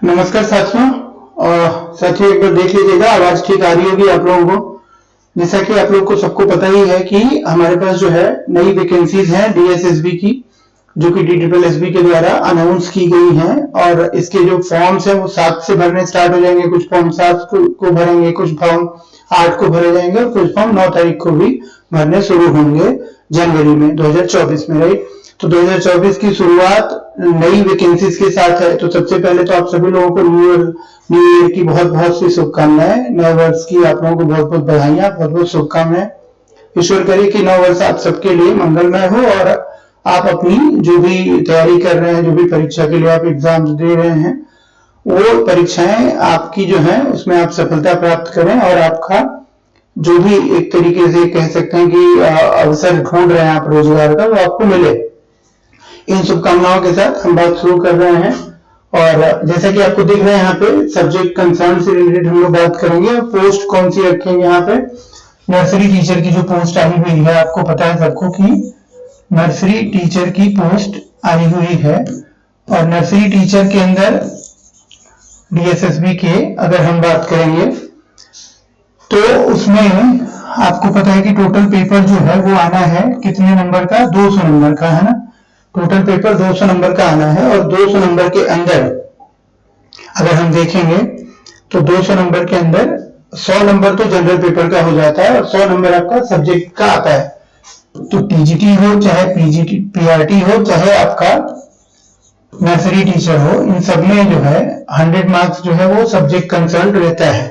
नमस्कार साथियों। और साथियों एक बार देख लीजिएगा, आवाज ठीक आ रही होगी आप लोगों को। जैसा कि आप लोग को सबको पता ही है कि हमारे पास जो है नई वैकेंसीज हैं डीएसएसबी की, जो कि DSSB के द्वारा अनाउंस की गई हैं। और इसके जो फॉर्म्स हैं वो 7 से भरने स्टार्ट हो जाएंगे। कुछ फॉर्म 7 को भरेंगे, कुछ फॉर्म 8 को भरे जाएंगे और कुछ फॉर्म 9 तारीख को भी भरने शुरू होंगे जनवरी में 2024 में, राइट। तो 2024 की शुरुआत नई वैकेंसीज के साथ है। तो सबसे पहले तो आप सभी लोगों को न्यू ईयर की बहुत बहुत सी शुभकामनाएं। नए वर्ष की आप लोगों को बहुत बहुत बधाइयां, बहुत बहुत शुभकामनाएं। ईश्वर करे कि नव वर्ष आप सबके लिए मंगलमय हो और आप अपनी जो भी तैयारी कर रहे हैं, जो भी परीक्षा के लिए आप एग्जाम दे रहे हैं, वो परीक्षाएं आपकी जो है उसमें आप सफलता प्राप्त करें और आपका जो भी एक तरीके से कह सकते हैं कि अवसर ढूंढ रहे हैं आप रोजगार का, वो आपको मिले। इन शुभकामनाओं के साथ हम बात शुरू कर रहे हैं। और जैसा कि आपको दिख रहा है यहाँ पे सब्जेक्ट कंसर्न से रिलेटेड हम लोग बात करेंगे। पोस्ट कौन सी रखेंगे यहाँ पे, नर्सरी टीचर की जो पोस्ट आई हुई है, आपको पता है सबको कि नर्सरी टीचर की पोस्ट आई हुई है। और नर्सरी टीचर के अंदर डीएसएसबी के अगर हम बात करेंगे तो उसमें आपको पता है कि टोटल पेपर जो है वो आना है कितने नंबर का, 200 नंबर का, है ना। टोटल पेपर 200 नंबर का आना है। और 200 नंबर के अंदर अगर हम देखेंगे तो 200 नंबर के अंदर 100 नंबर तो जनरल पेपर का हो जाता है और 100 नंबर आपका सब्जेक्ट का आता है। तो टीजीटी हो चाहे पीजीटी पीआरटी हो चाहे आपका नर्सरी टीचर हो, इन सब में जो है 100 मार्क्स जो है वो सब्जेक्ट कंसर्न रहता है।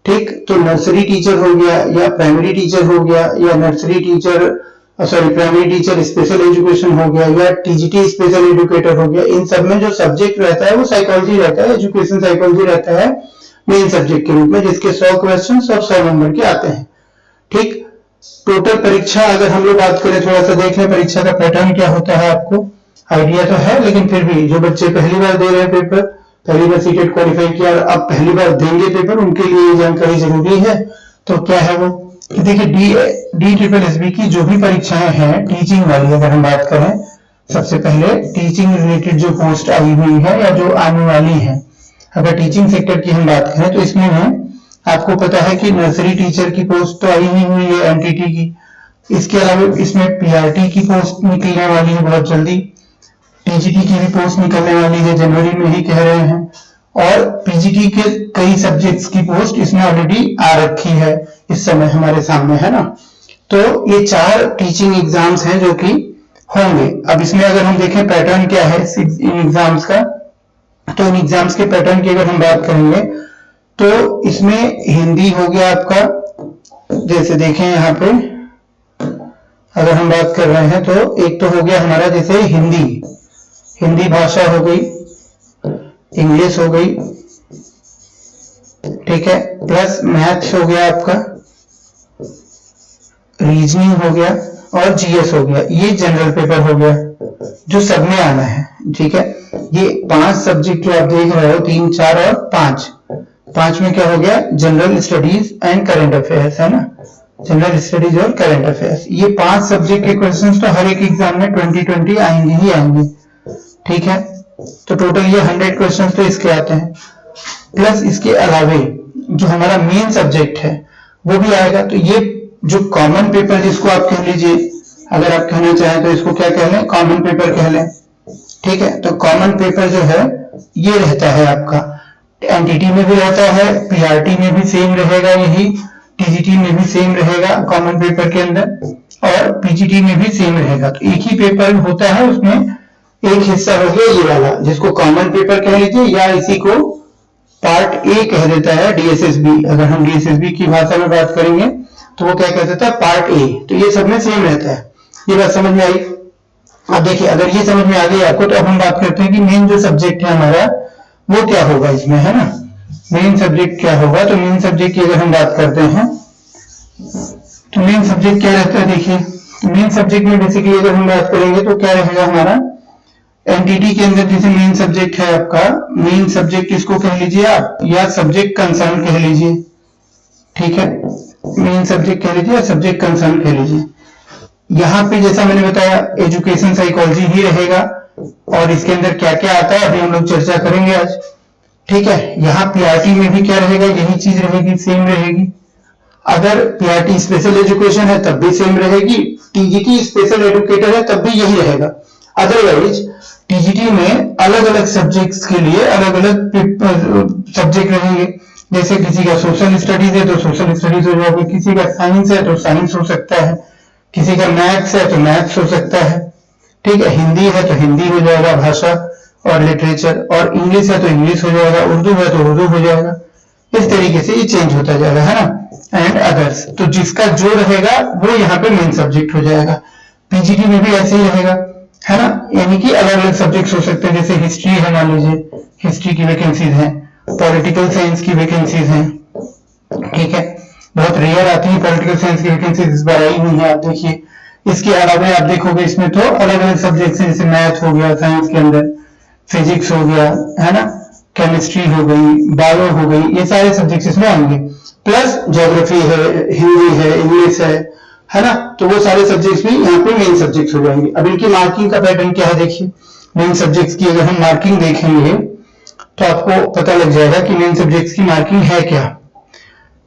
ठीक, तो नर्सरी टीचर हो गया या प्राइमरी टीचर हो गया या nursery teacher primary teacher special education हो गया या टीजीटी स्पेशल एजुकेटर हो गया, इन सब में जो सब्जेक्ट रहता है वो साइकोलॉजी रहता है, एजुकेशन साइकोलॉजी रहता है मेन सब्जेक्ट के रूप में, जिसके 100 क्वेश्चंस और 100 नंबर के आते हैं। ठीक, टोटल परीक्षा अगर हम लोग बात करें, थोड़ा सा देख लें परीक्षा का पैटर्न क्या होता है। आपको आइडिया तो है, लेकिन फिर भी जो बच्चे पहली बार दे रहे हैं पेपर, पहली बार सीटेट क्वालिफाई किया और अब पहली बार देंगे पेपर, उनके लिए ये जानकारी जरूरी है। तो क्या है वो कि देखिए DSSB की जो भी परीक्षाएं हैं टीचिंग वाली, अगर हम बात करें सबसे पहले टीचिंग रिलेटेड जो पोस्ट आई हुई है या जो आने वाली है, अगर टीचिंग सेक्टर की हम बात करें तो इसमें है आपको पता है कि नर्सरी टीचर की पोस्ट तो आई ही हुई है एनटीटी की। इसके अलावा इसमें पीआरटी की पोस्ट निकलने वाली है बहुत जल्दी, टीजीटी की भी पोस्ट निकलने वाली है जनवरी में ही कह रहे हैं, और पीजीटी के कई सब्जेक्ट्स की पोस्ट इसमें ऑलरेडी आ रखी है इस समय हमारे सामने, है ना। तो ये 4 टीचिंग एग्जाम्स हैं जो कि होंगे। अब इसमें अगर हम देखें पैटर्न क्या है इन एग्जाम्स का, तो इन एग्जाम्स के पैटर्न की अगर हम बात करेंगे तो इसमें हिंदी हो गया आपका, जैसे देखें यहाँ पे अगर हम बात कर रहे हैं तो एक तो हो गया हमारा जैसे हिंदी भाषा हो गई, इंग्लिश हो गई, ठीक है, प्लस मैथ्स हो गया आपका, रीजनिंग हो गया और जीएस हो गया। ये जनरल पेपर हो गया जो सब में आना है, ठीक है। ये 5 सब्जेक्ट जो आप देख रहे हो, 3, 4 और 5 में क्या हो गया, general studies and current affairs, है ना। जनरल स्टडीज और करंट अफेयर्स, ये 5 सब्जेक्ट के क्वेश्चंस तो हर एक एग्जाम में 2020 आएंगे ही आएंगे, ठीक है। तो टोटल ये 100 क्वेश्चंस तो इसके आते हैं, प्लस इसके अलावे जो हमारा मेन सब्जेक्ट है वो भी आएगा। तो ये जो कॉमन पेपर जिसको आप कह लीजिए, अगर आप कहना चाहें तो इसको क्या कह लें, कॉमन पेपर कह लें, ठीक है। तो कॉमन पेपर जो है ये रहता है आपका, एनटीटी में भी रहता है, पीआरटी में भी सेम रहेगा, यही टीजीटी में भी सेम रहेगा कॉमन पेपर के अंदर, और पीजीटी में भी सेम रहेगा। तो एक ही पेपर होता है, उसमें एक हिस्सा हो गया ये वाला जिसको कॉमन पेपर कह लीजिए, या इसी को पार्ट ए कह देता है डीएसएसबी। अगर हम डीएसएसबी की भाषा में बात करेंगे तो वो क्या कह देता है, पार्ट ए। तो ये सब में सेम रहता है। ये बात समझ में आई। अब देखिए अगर ये समझ में आ गई आपको, तो अब हम बात करते हैं कि मेन जो सब्जेक्ट है हमारा वो क्या होगा इसमें, है ना। मेन सब्जेक्ट क्या होगा, तो मेन सब्जेक्ट की अगर हम बात करते हैं तो मेन सब्जेक्ट क्या रहता है, देखिए मेन सब्जेक्ट में बेसिकली अगर हम बात करेंगे तो क्या रहेगा हमारा, एनटीटी के अंदर जैसे मेन सब्जेक्ट है आपका, मेन सब्जेक्ट किसको कह लीजिए आप, या सब्जेक्ट कंसर्न कह लीजिए, ठीक है। मेन सब्जेक्ट कह लीजिए या सब्जेक्ट कंसर्न कह लीजिए। यहाँ पे जैसा मैंने बताया एजुकेशन साइकोलॉजी ही रहेगा, और इसके अंदर क्या क्या आता है अभी हम लोग चर्चा करेंगे आज। ठीक है, यहाँ पीआरटी में भी क्या रहेगा, यही चीज रहेगी, सेम रहेगी। अगर पीआरटी स्पेशल एजुकेशन है तब भी सेम रहेगी, टीजीटी स्पेशल एजुकेटर है तब भी यही रहेगा। अदरवाइज टीजीटी में अलग अलग सब्जेक्ट्स के लिए अलग अलग सब्जेक्ट रहेंगे। जैसे किसी का सोशल स्टडीज है तो सोशल स्टडीज हो जाएगा, किसी का साइंस है तो साइंस हो सकता है, किसी का मैथ्स है तो मैथ्स हो सकता है, ठीक है, हिंदी है तो हिंदी हो जाएगा, भाषा और लिटरेचर, और इंग्लिश है तो इंग्लिश हो जाएगा, उर्दू है तो उर्दू हो जाएगा। इस तरीके से ये चेंज होता जाएगा, है ना। एंड अदर्स, तो जिसका जो रहेगा वो यहाँ पे मेन सब्जेक्ट हो जाएगा। पीजीटी में भी ऐसे ही रहेगा, है ना, यानी कि अलग अलग सब्जेक्ट्स हो सकते हैं। जैसे हिस्ट्री है, मान लीजिए हिस्ट्री की वैकेंसीज हैं, पॉलिटिकल साइंस की वैकेंसीज हैं, ठीक है, बहुत रेयर आती है पॉलिटिकल साइंस की वैकेंसीज, इस बार आई हुई है, आप देखिए। इसके अलावा आप देखोगे इसमें तो अलग अलग सब्जेक्ट्स हैं, जैसे मैथ हो गया साइंस के अंदर, फिजिक्स हो गया, है ना, केमिस्ट्री हो गई, बायो हो गई, ये सारे सब्जेक्ट्स इसमें आएंगे। प्लस ज्योग्राफी है, हिंदी है, इंग्लिश है ना, तो वो सारे सब्जेक्ट्स भी यहाँ पे मेन सब्जेक्ट्स हो जाएंगे। अब इनकी मार्किंग का पैटर्न क्या है, देखिए मेन सब्जेक्ट्स की अगर हम मार्किंग देखेंगे तो आपको पता लग जाएगा कि मेन सब्जेक्ट्स की मार्किंग है क्या।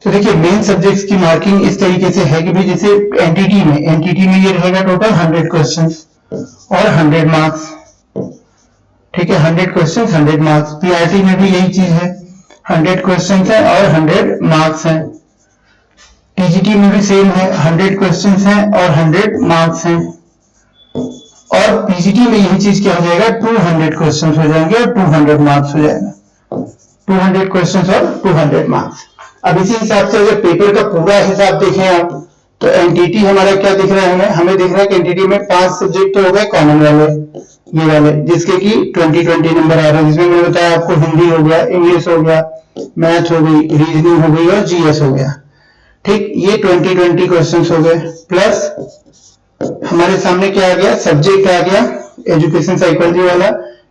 तो देखिए मेन सब्जेक्ट्स की मार्किंग इस तरीके से है कि भाई जैसे एनटीटी में ये रहेगा टोटल 100 क्वेश्चंस और 100 मार्क्स, ठीक है, 100 क्वेश्चंस 100 मार्क्स। पीआरटी में भी यही चीज है, 100 क्वेश्चंस है और 100 मार्क्स है। टीजीटी में भी सेम है, 100 क्वेश्चंस हैं और 100 मार्क्स हैं। और पीजीटी में यही चीज क्या हो जाएगा, 200 क्वेश्चंस हो जाएंगे और 200 मार्क्स हो जाएगा, 200 क्वेश्चंस और 200 मार्क्स। अब इसी हिसाब से अगर पेपर का पूरा हिसाब देखें आप, तो एनटीटी हमारा क्या दिख रहा है, हमें दिख रहा है कि एनटीटी में 5 सब्जेक्ट तो हो गए कॉमन वाले, ये वाले, जिसके कि 20-20 नंबर आ रहे हैं, जिसमें मैंने बताया आपको हिंदी हो गया, इंग्लिश हो गया, मैथ हो गई, रीजनिंग हो गई और जीएस हो गया, ठीक, ये 20-20 क्वेश्चंस हो गए। प्लस हमारे सामने क्या आ गया, सब्जेक्ट आ गया एजुकेशन साइकोलॉजी वाला,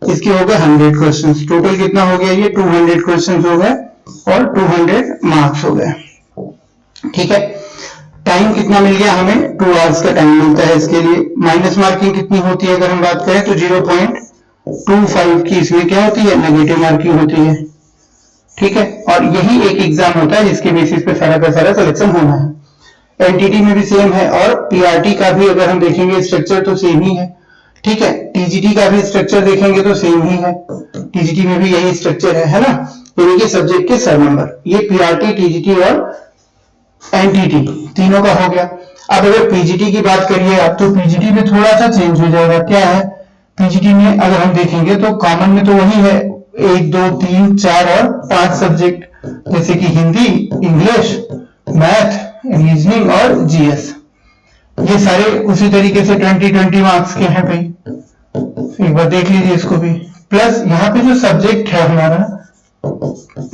इसके हो गए 100 क्वेश्चंस। टोटल कितना हो गया, ये 200 क्वेश्चंस हो गए और 200 मार्क्स हो गए, ठीक है। टाइम कितना मिल गया हमें, 2 आवर्स का टाइम मिलता है इसके लिए। माइनस मार्किंग कितनी होती है अगर हम बात करें तो 0.25 की इसमें क्या होती है, नेगेटिव मार्किंग होती है, ठीक है। और यही एक एग्जाम होता है जिसके बेसिस पे सारा का सारा सिलेक्शन होना है। एनटीटी में भी सेम है और पीआरटी का भी अगर हम देखेंगे स्ट्रक्चर तो सेम ही है, ठीक है। टीजीटी का भी स्ट्रक्चर देखेंगे तो सेम ही है, टीजीटी में भी यही स्ट्रक्चर है ना, यानी कि सब्जेक्ट के सर नंबर। ये पीआरटी, टीजीटी और एनटीटी तीनों का हो गया। अब अगर पीजीटी की बात करिए आप, तो पीजीटी में थोड़ा सा चेंज हो जाएगा। क्या है पीजीटी में, अगर हम देखेंगे तो कॉमन में तो वही है 1, 2, 3, 4 और 5 सब्जेक्ट, जैसे कि हिंदी, इंग्लिश, मैथ, रीजनिंग और जीएस, ये सारे उसी तरीके से 20-20 मार्क्स के हैं भाई, एक बार देख लीजिए इसको भी। प्लस यहाँ पे जो सब्जेक्ट है हमारा,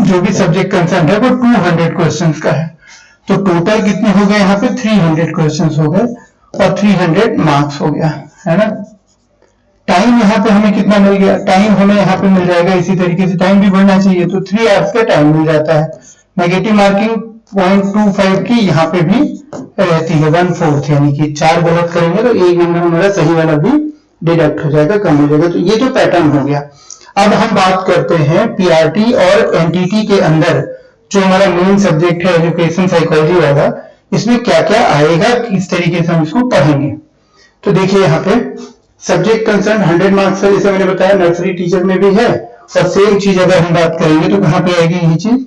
जो भी सब्जेक्ट कंसर्न है वो 200 क्वेश्चंस का है, तो टोटल कितने हो गए यहाँ पे 300 क्वेश्चंस हो गए और 300 मार्क्स हो गया, है ना। टाइम यहाँ पे हमें कितना मिल गया, टाइम हमें यहाँ पे मिल जाएगा इसी तरीके से, टाइम भी बढ़ना चाहिए तो 3 आवर्स का टाइम मिल जाता है। नेगेटिव मार्किंग 0.25 की यहाँ पे भी रहती है, 1/4, यानी कि 4 गलत करेंगे तो 1 नंबर हमारा सही वाला भी डिडक्ट हो जाएगा, कम हो जाएगा। तो ये जो पैटर्न हो गया। अब हम बात करते हैं पीआरटी और एनटीटी के अंदर जो हमारा मेन सब्जेक्ट है एजुकेशन साइकोलॉजी वाला, इसमें क्या क्या आएगा, किस तरीके से हम इसको पढ़ेंगे। तो देखिए यहाँ पे सब्जेक्ट कंसर्न 100 मार्क्स है, जैसे मैंने बताया नर्सरी टीचर में भी है, और सेम चीज अगर हम बात करेंगे तो कहाँ पे आएगी यही चीज,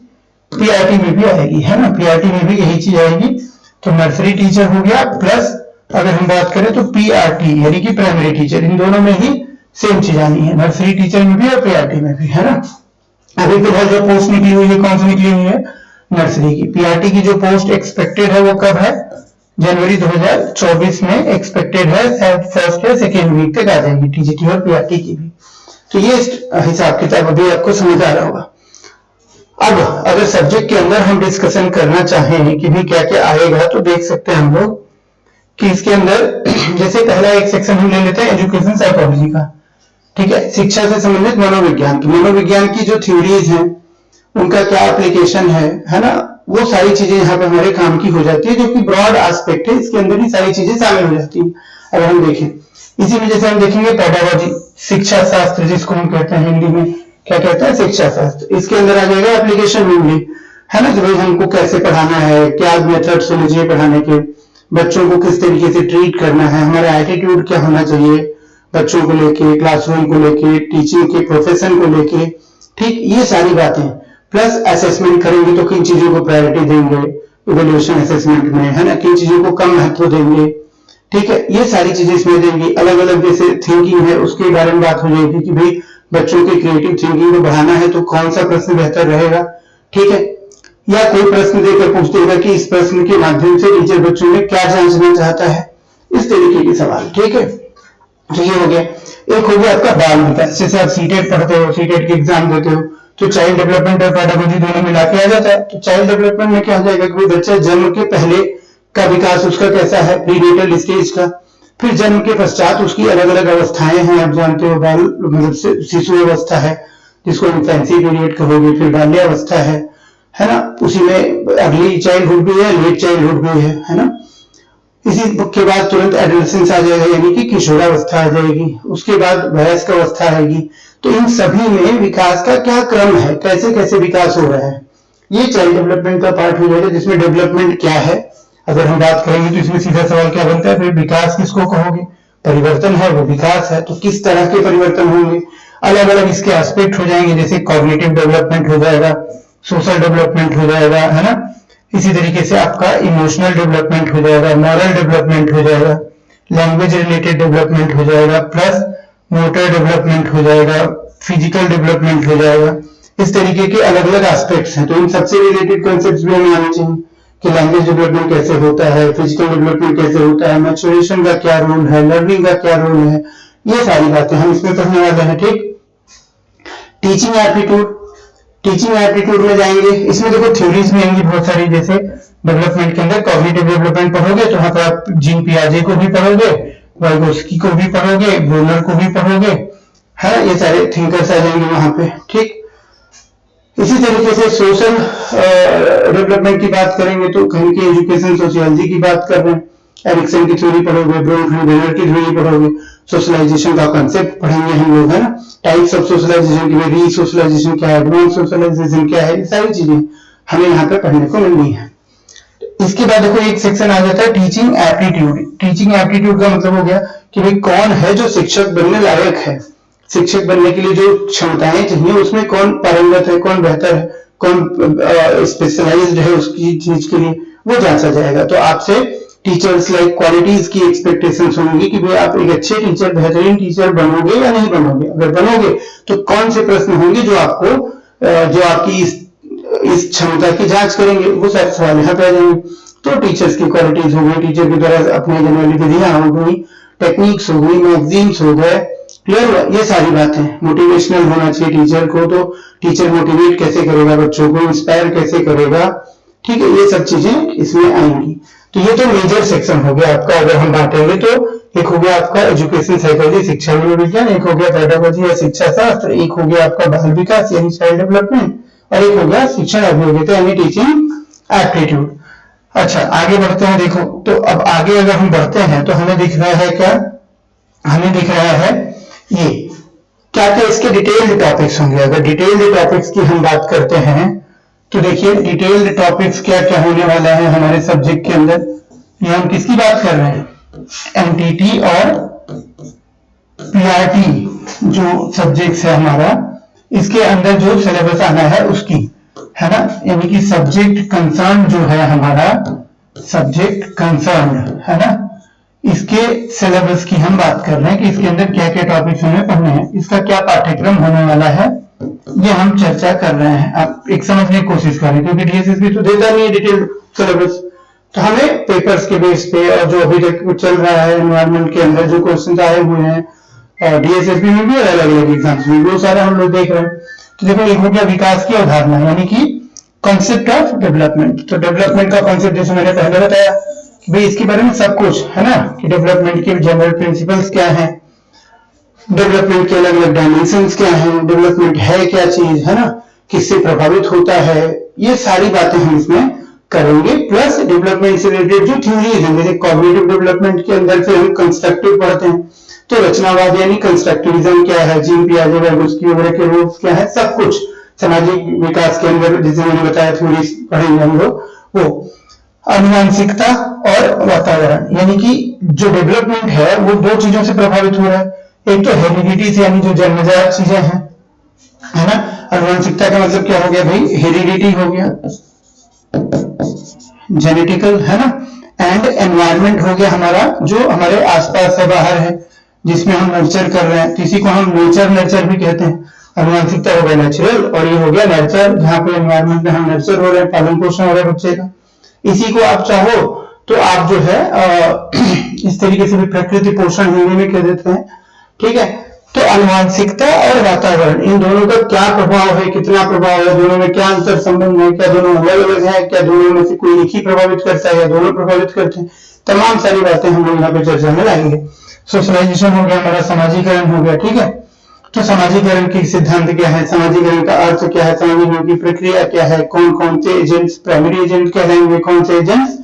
पीआरटी में भी आएगी, है ना, पीआरटी में भी यही चीज आएगी। तो नर्सरी टीचर हो गया, प्लस अगर हम बात करें तो पीआरटी यानी कि प्राइमरी टीचर, इन दोनों में ही सेम चीज आनी है, नर्सरी टीचर में भी और पीआरटी में भी, है ना। अभी फिलहाल जो पोस्ट निकली हुई है, कौन सी निकली हुई है, नर्सरी की। पीआरटी की जो पोस्ट एक्सपेक्टेड है वो कब है, जनवरी 2024 में एक्सपेक्टेड है, शायद फर्स्ट या सेकेंड वीक तक आ जाएगी टीजीटी और पीआरटी की भी। तो ये हिसाब किताब अभी आपको समझ आ रहा होगा। अब अगर सब्जेक्ट के अंदर हम डिस्कशन करना चाहें कि भी क्या क्या आएगा, तो देख सकते हैं हम लोग कि इसके अंदर जैसे पहला एक सेक्शन हम ले लेते हैं एजुकेशन साइकोलॉजी का, ठीक है, शिक्षा से संबंधित मनोविज्ञान की, मनोविज्ञान की जो थ्योरीज हैं उनका क्या एप्लीकेशन है ना, वो सारी चीजें यहाँ पे हमारे काम की हो जाती है, जो कि ब्रॉड एस्पेक्ट है, इसके अंदर ही सारी चीजें शामिल हो जाती है। अगर हम देखें इसी में जैसे हम देखेंगे पेडागोजी, शिक्षा शास्त्र जिसको हम कहते हैं हिंदी में, क्या कहते हैं, शिक्षा शास्त्र। इसके अंदर आ जाएगा एप्लीकेशन मेनली, है ना, कि भाई हमको कैसे पढ़ाना है, क्या मेथड्स होने चाहिए पढ़ाने के, बच्चों को किस तरीके से ट्रीट करना है, हमारा एटीट्यूड क्या होना चाहिए बच्चों को लेके, क्लासरूम को लेके, टीचिंग के प्रोफेशन को लेके, ठीक, ये सारी बातें। प्लस असेसमेंट करेंगे तो किन चीजों को प्रायोरिटी देंगे इवैल्यूएशन असेसमेंट में, है ना, किन चीजों को कम महत्व देंगे, ठीक है, ये सारी चीजें इसमें देंगी। अलग अलग जैसे थिंकिंग है उसके बारे में बात हो जाएगी कि भाई बच्चों की क्रिएटिव थिंकिंग को बढ़ाना है तो कौन सा प्रश्न बेहतर रहेगा, ठीक है, या कोई प्रश्न देकर पूछ देगा कि इस प्रश्न के माध्यम से टीचर बच्चों में क्या जांचना चाहता है, इस तरीके के सवाल, ठीक है। तो ये हो गया। एक हो गया आपका बाल विकास, जैसे आप सीटेट पढ़ते हो, सीटेट के एग्जाम देते हो तो चाइल्ड डेवलपमेंट और पेडागोजी दोनों मिला के आ जाता है। तो चाइल्ड डेवलपमेंट में क्या हो जाएगा कि बच्चा जन्म के पहले का विकास उसका कैसा है, प्रीनेटल स्टेज का, फिर जन्म के पश्चात उसकी अलग अलग अवस्थाएं हैं, आप जानते हो, बाल मतलब शिशु अवस्था है जिसको इन्फेंसी पीरियड कहोगे, फिर बाल्यावस्था है ना, उसी में अर्ली चाइल्डहुड भी है, लेट चाइल्डहुड भी है ना। इसी के बाद तुरंत एडोलेसेंस आ जाएगा, यानी कि किशोरावस्था आ जाएगी, उसके बाद वयस्क अवस्था आएगी। तो इन सभी में विकास का क्या क्रम है, कैसे कैसे विकास हो रहा है, ये चाइल्ड डेवलपमेंट का पार्ट हो जाएगा, जिसमें डेवलपमेंट क्या है अगर हम बात करेंगे तो इसमें सीधा सवाल क्या बनता है, फिर विकास किसको कहोगे, परिवर्तन है वो विकास है, तो किस तरह के परिवर्तन होंगे, अलग अलग इसके एस्पेक्ट हो जाएंगे, जैसे कॉग्निटिव डेवलपमेंट हो जाएगा, सोशल डेवलपमेंट हो जाएगा, है ना, इसी तरीके से आपका इमोशनल डेवलपमेंट हो जाएगा, मॉरल डेवलपमेंट हो जाएगा, लैंग्वेज रिलेटेड डेवलपमेंट हो जाएगा, प्लस मोटर डेवलपमेंट हो जाएगा, फिजिकल डेवलपमेंट हो जाएगा। इस तरीके के अलग अलग एस्पेक्ट्स हैं। तो इन सबसे रिलेटेड कॉन्सेप्ट्स भी हमें आने चाहिए कि लैंग्वेज डेवलपमेंट कैसे होता है, फिजिकल डेवलपमेंट कैसे होता है, मैच्योरेशन का क्या रोल है, लर्निंग का क्या रोल है, ये सारी बातें हम इसमें पढ़ने वाले हैं, ठीक। टीचिंग एप्टीट्यूड, टीचिंग एप्टीट्यूड में जाएंगे, इसमें देखो थ्योरीज भी आएंगी बहुत सारी, जैसे डेवलपमेंट के अंदर कॉग्निटिव डेवलपमेंट पढ़ोगे तो वहां पर आप जीन पियाजे को भी पढ़ोगे, वाइगोस्की को भी पढ़ोगे, ब्रूनर को भी पढ़ोगे, है, ये सारे थिंकर्स आ जाएंगे वहां पे, ठीक। इसी तरीके से सोशल डेवलपमेंट की बात करेंगे तो कहीं की एजुकेशन सोशियोलॉजी की बात कर रहे हैं, एरिक्सन की थ्योरी पढ़ोगे, ब्रूनर की थ्योरी पढ़ोगे, सोशलाइजेशन का कांसेप्ट पढ़ेंगे हम लोग, है ना, टाइप्स ऑफ सोशलाइजेशन की, री सोशलाइजेशन क्या है, एडवांस सोशलाइजेशन क्या है, ये सारी चीजें हमें यहाँ पे पढ़ने को मिलनी है। इसके बाद देखो एक सेक्शन आ जाता है टीचिंग एप्टीट्यूड। टीचिंग एप्टीट्यूड का मतलब हो गया कि भाई कौन है जो शिक्षक बनने लायक है, शिक्षक बनने के लिए जो क्षमताएं चाहिए उसमें कौन पारंगत है, कौन बेहतर है, कौन स्पेशलाइज्ड है उसकी चीज के लिए, वो जांचा जाएगा। तो आपसे टीचर्स लाइक क्वालिटीज की एक्सपेक्टेशंस होंगी कि भाई आप एक अच्छे टीचर, बेहतरीन टीचर बनोगे या नहीं बनोगे। अगर बनोगे तो कौन से प्रश्न होंगे जो आपको जो आपकी इस क्षमता की जांच करेंगे, वो सारे सवाल यहाँ पे आ जाएंगे। तो टीचर्स की क्वालिटीज हो गई, टीचर की द्वारा अपने जाने वाली विधियां हो गई, टेक्निक्स हो गई, मैगजीन्स हो गए, क्लियर, ये सारी बातें। मोटिवेशनल होना चाहिए टीचर को, तो टीचर मोटिवेट कैसे करेगा बच्चों को, इंस्पायर कैसे करेगा, ठीक है, ये सब चीजें इसमें आएंगी। तो ये तो मेजर सेक्शन हो गया आपका। अगर हम बांटेंगे तो एक हो गया आपका एजुकेशन साइकोलॉजी, शिक्षा मनोविज्ञान, एक हो गया पेडागोजी या शिक्षा शास्त्र, एक हो गया आपका बाल विकास यानी चाइल्ड डेवलपमेंट, और एक हो गया शिक्षण अभियोग्यता यानी टीचिंग एप्टीट्यूड। अच्छा, आगे बढ़ते हैं। देखो तो अब आगे अगर हम बढ़ते हैं तो हमें दिख रहा है क्या, हमें दिख रहा है ये क्या क्या इसके डिटेल्ड टॉपिक्स होंगे। अगर डिटेल्ड टॉपिक्स की हम बात करते हैं तो देखिए डिटेल्ड टॉपिक्स क्या क्या होने वाला है हमारे सब्जेक्ट के अंदर। ये हम किसकी बात कर रहे हैं, एमटीटी और पीआरटी जो सब्जेक्ट्स है हमारा, इसके अंदर जो सिलेबस आना है उसकी, है ना, यानी कि सब्जेक्ट कंसर्न जो है हमारा, सब्जेक्ट कंसर्न है ना, इसके सिलेबस की हम बात कर रहे हैं कि इसके अंदर क्या क्या टॉपिक्स हमें पढ़ने हैं, इसका क्या पाठ्यक्रम होने वाला है, ये हम चर्चा कर रहे हैं। आप एक समझने की कोशिश करें, क्योंकि डीएसएसबी तो देता नहीं है डिटेल सिलेबस, तो हमें पेपर्स के बेस पे और जो अभी तक चल रहा है एनवायरमेंट के अंदर जो क्वेश्चन आए हुए हैं डीएसएसबी में भी और अलग अलग एग्जाम्स में, वो सारा हम लोग देख रहे हैं। तो देखो एक हो गया विकास की अवधारणा यानी कि कॉन्सेप्ट ऑफ डेवलपमेंट। तो डेवलपमेंट का कॉन्सेप्ट जैसे मैंने पहले बताया कि भाई इसके बारे में सब कुछ है ना, कि डेवलपमेंट के जनरल प्रिंसिपल्स क्या है, डेवलपमेंट के अलग अलग डायमेंशंस क्या हैं, डेवलपमेंट है क्या चीज, है ना, किससे प्रभावित होता है, ये सारी बातें हम इसमें करेंगे। प्लस डेवलपमेंट से रिलेटेड जो थ्योरीज हैं, जैसे कॉग्निटिव डेवलपमेंट के अंदर फिर हम कंस्ट्रक्टिव पढ़ते हैं, तो रचनावाद यानी कंस्ट्रक्टिविज्म क्या है, जीन पियाजे वैगोत्स्की वगैरह के रूल्स क्या है, सब कुछ सामाजिक विकास के अंदर जिसे मैंने बताया थ्योरी पढ़ेंगे हम लोग, वो आनुवंशिकता और वातावरण, यानी कि जो डेवलपमेंट है वो दो चीजों से प्रभावित हो रहा है, एक तो हेरिडिटी से यानी जो जन्मजात चीजें हैं, है ना। आनुवंशिकता का मतलब क्या हो गया भाई, हेरिडिटी हो गया, जेनेटिकल, है ना। एंड एनवायरनमेंट हो गया हमारा जो हमारे आसपास है, बाहर है, जिसमें हम नर्चर कर रहे हैं, तो इसी को हम नेचर नर्चर भी कहते हैं। आनुवंशिकता हो गया नेचुरल और ये हो गया नर्चर, जहां पे एनवायरनमेंट में हम नर्चर हो रहे हैं, पालन पोषण हो रहा है बच्चे का। इसी को आप चाहो तो आप जो है इस तरीके से भी प्रकृति पोषण हिंदी में कह देते हैं, ठीक है। तो आनुवंशिकता और वातावरण, इन दोनों का क्या प्रभाव है, कितना प्रभाव है, दोनों में क्या अंतर संबंध है, क्या दोनों अलग अलग है, क्या दोनों में से कोई एक ही प्रभावित करता है या दोनों प्रभावित करते हैं, तमाम सारी बातें हम लोग यहाँ पे चर्चा में लाएंगे। सोशलाइजेशन हो गया हमारा, सामाजिकरण हो गया, ठीक है। तो सामाजिकरण की सिद्धांत क्या है, सामाजिकरण का अर्थ क्या है, समझने की प्रक्रिया क्या है, कौन कौन से एजेंट्स प्राइमरी एजेंट कहलाएंगे, कौन से एजेंट्स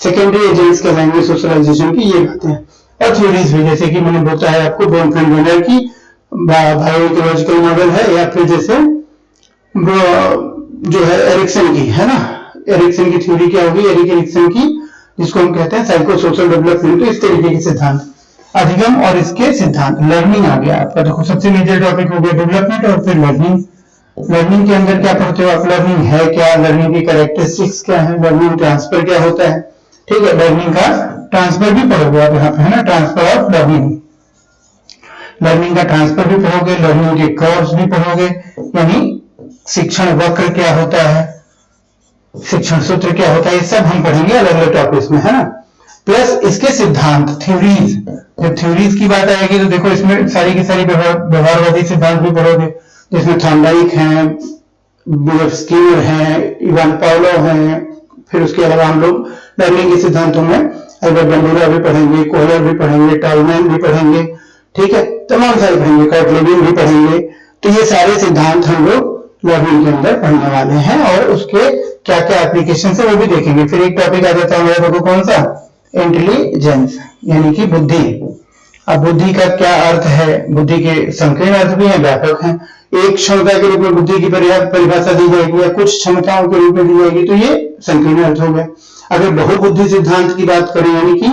सेकेंडरी एजेंट्स कहलाएंगे सोशलाइजेशन की, ये बातें हैं। और थ्योरीज भी, जैसे कि मैंने बताया आपको बोनफेल्ड की बायोइकोलॉजिकल मॉडल है, या फिर जैसे जो है एरिक्सन की, है ना। एरिक्सन की थ्योरी क्या होगी, एरिक एरिक्सन की, जिसको हम कहते हैं साइको सोशल डेवलपमेंट। तो इस तरीके के सिद्धांत, अधिगम और इसके सिद्धांत। लर्निंग आ गया आपका, देखो सबसे मेजर टॉपिक हो गया डेवलपमेंट और फिर लर्निंग। लर्निंग के अंदर क्या पढ़ते हो आप, लर्निंग है क्या, लर्निंग की कैरेक्टरिस्टिक्स क्या है, लर्निंग ट्रांसफर क्या होता है, ठीक है। लर्निंग का ट्रांसफर भी पढ़ोगे आप यहाँ पे, है ना, ट्रांसफर ऑफ लर्निंग। लर्निंग का ट्रांसफर भी पढ़ोगे, लर्निंग के कर्व्स भी पढ़ोगे, यानी शिक्षण वक्र क्या होता है, शिक्षण सूत्र क्या होता है, ये सब हम पढ़ेंगे अलग अलग टॉपिक्स में, है ना। प्लस इसके सिद्धांत, थ्योरीज। जब थ्योरीज की बात आएगी तो देखो इसमें सारी की सारी व्यवहारवादी सिद्धांत भी पढ़ोगे, जिसमें थॉर्नडाइक हैं, स्किनर हैं, इवान पावलोव हैं। फिर उसके अलावा हम लोग लर्निंग के सिद्धांतों में अल्बर्ट बंडूरा भी पढ़ेंगे, कोहलर भी पढ़ेंगे, टॉलमैन भी पढ़ेंगे, ठीक है, तमाम सारे पढ़ेंगे, कर्ट लेविन भी पढ़ेंगे। तो ये सारे सिद्धांत हम लोग लर्निंग के अंदर पढ़ने वाले हैं और उसके क्या क्या एप्लीकेशन है वो भी देखेंगे। फिर एक टॉपिक आ जाता है हमारा, देखो कौन सा, इंटेलिजेंस, यानी कि बुद्धि। अब बुद्धि का क्या अर्थ है, बुद्धि के संकीर्ण अर्थ भी हैं, व्यापक हैं। एक क्षमता के रूप में बुद्धि की परिभाषा दी जाएगी या कुछ क्षमताओं के रूप में दी जाएगी, तो ये संकीर्ण अर्थ हो गया। अगर बहुबुद्धि सिद्धांत की बात करें, यानी कि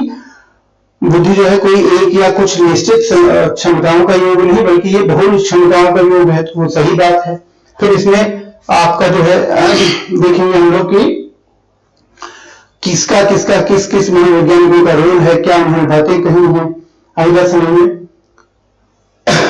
बुद्धि जो है कोई एक या कुछ निश्चित क्षमताओं का योग नहीं, बल्कि ये बहु क्षमताओं का योग है, तो वो सही बात है। फिर इसमें आपका जो है देखेंगे हम लोग कि किसका किसका किस किस मनोवैज्ञानिकों का रोल है, क्या उन्होंने बातें कही हैं, आई बात समझ में।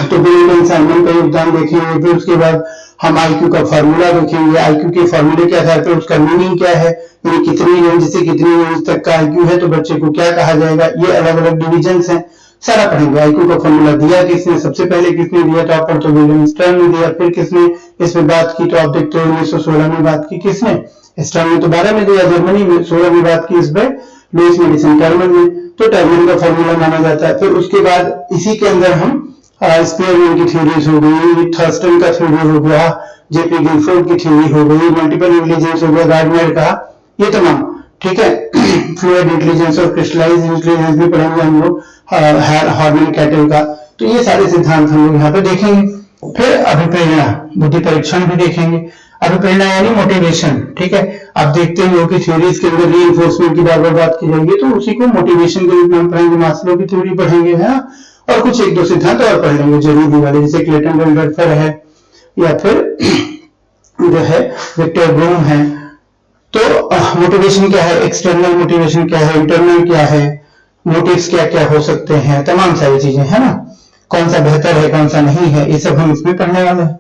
तो बिल्कुल साइमन का योगदान देखेंगे। फिर उसके बाद हम आईक्यू का फॉर्मूला देखेंगे, आईक्यू के फॉर्मूले के आधार पर उसका मीनिंग क्या है, यानी कितनी रेंज से कितनी रेंज तक का आईक्यू है तो बच्चे को क्या कहा जाएगा, ये अलग अलग डिविजन्स हैं, सारा पढ़ेंगे। आईक्यू का फॉर्मूला दिया किसने, सबसे पहले किसने दिया, तो आप पढ़ते हो विलियम स्टर्न ने दिया। फिर किसने इसमें बात की, तो आप देखते हो 1916 में बात की किसने, स्टर्न ने तो 12 में दिया, जर्मनी में 16 में बात की इस पर लुईस मेडिसन टर्मन ने, तो टर्मन का फॉर्मूला माना जाता है। फिर उसके बाद इसी के अंदर हम स्पेयरमैन की थ्योरीज हो गई, थर्स्टन का थ्योरी हो गया, जेपी गिलफोर्ड की थ्योरी हो गई, मल्टीपल इंटेलिजेंस हो गया गार्डनर का, ये तमाम, ठीक है। फ्लूइड इंटेलिजेंस और क्रिस्टलाइज्ड इंटेलिजेंस भी पढ़ेंगे हम लोग, हॉर्मन कैटल का। तो ये सारे सिद्धांत हम लोग यहाँ पे देखेंगे। फिर अभिप्रेरणा, बुद्धि परीक्षण भी देखेंगे। अभिप्रेरणा यानी मोटिवेशन, ठीक है। आप देखते हो कि थ्योरीज के अंदर रीइंफोर्समेंट की बार बार बात की जाएगी, तो उसी को मोटिवेशन के रूप में हम पढ़ेंगे। मास्लो की थ्योरी पढ़ेंगे, है, और कुछ एक दो सिद्धांत और पढ़ लेंगे जरूरी वाले, जैसे क्लेटन वेल्डर्फर है या फिर जो है विक्टर ब्लूम है। तो मोटिवेशन क्या है, एक्सटर्नल मोटिवेशन क्या है, इंटरनल क्या है, मोटिव्स क्या क्या हो सकते हैं, तमाम सारी चीजें, है ना। कौन सा बेहतर है कौन सा नहीं है, ये सब हम इसमें पढ़ने वाले हैं।